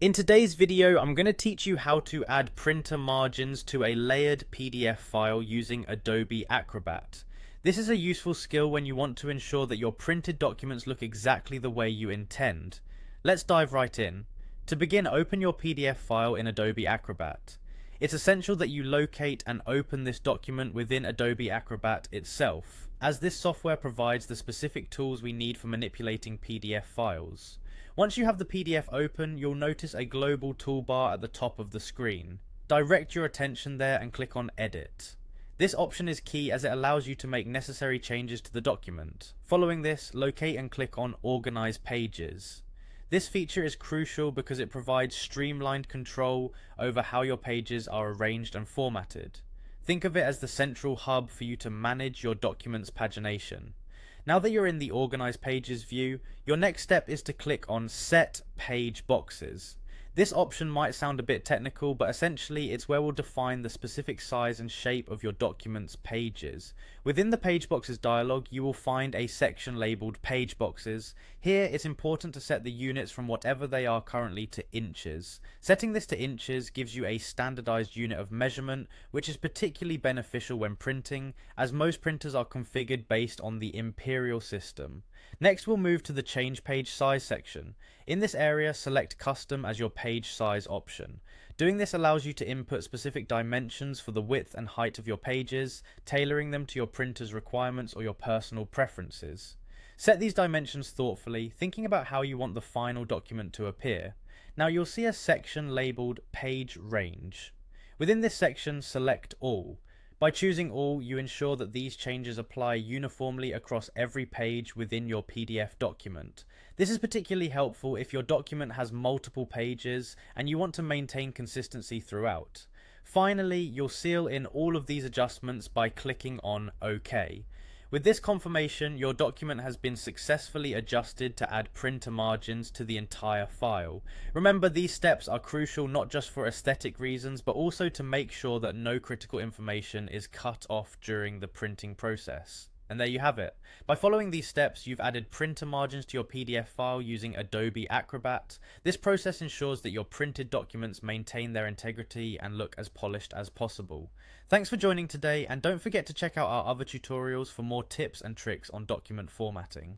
In today's video, I'm going to teach you how to add printer margins to a layered PDF file using Adobe Acrobat. This is a useful skill when you want to ensure that your printed documents look exactly the way you intend. Let's dive right in. To begin, open your PDF file in Adobe Acrobat. It's essential that you locate and open this document within Adobe Acrobat itself, as this software provides the specific tools we need for manipulating PDF files. Once you have the PDF open, you'll notice a global toolbar at the top of the screen. Direct your attention there and click on Edit. This option is key as it allows you to make necessary changes to the document. Following this, locate and click on Organize Pages. This feature is crucial because it provides streamlined control over how your pages are arranged and formatted. Think of it as the central hub for you to manage your document's pagination. Now that you're in the Organize Pages view, your next step is to click on Set Page Boxes. This option might sound a bit technical, but essentially it's where we'll define the specific size and shape of your document's pages. Within the Page Boxes dialog, you will find a section labeled Page Boxes. Here, it's important to set the units from whatever they are currently to inches. Setting this to inches gives you a standardized unit of measurement, which is particularly beneficial when printing, as most printers are configured based on the imperial system. Next, we'll move to the Change Page Size section. In this area, select Custom as your page size option. Doing this allows you to input specific dimensions for the width and height of your pages, tailoring them to your printer's requirements or your personal preferences. Set these dimensions thoughtfully, thinking about how you want the final document to appear. Now you'll see a section labeled Page Range. Within this section, select All. By choosing all, you ensure that these changes apply uniformly across every page within your PDF document. This is particularly helpful if your document has multiple pages and you want to maintain consistency throughout. Finally, you'll seal in all of these adjustments by clicking on OK. With this confirmation, your document has been successfully adjusted to add printer margins to the entire file. Remember, these steps are crucial not just for aesthetic reasons, but also to make sure that no critical information is cut off during the printing process. And there you have it. By following these steps, you've added printer margins to your PDF file using Adobe Acrobat. This process ensures that your printed documents maintain their integrity and look as polished as possible. Thanks for joining today, and don't forget to check out our other tutorials for more tips and tricks on document formatting.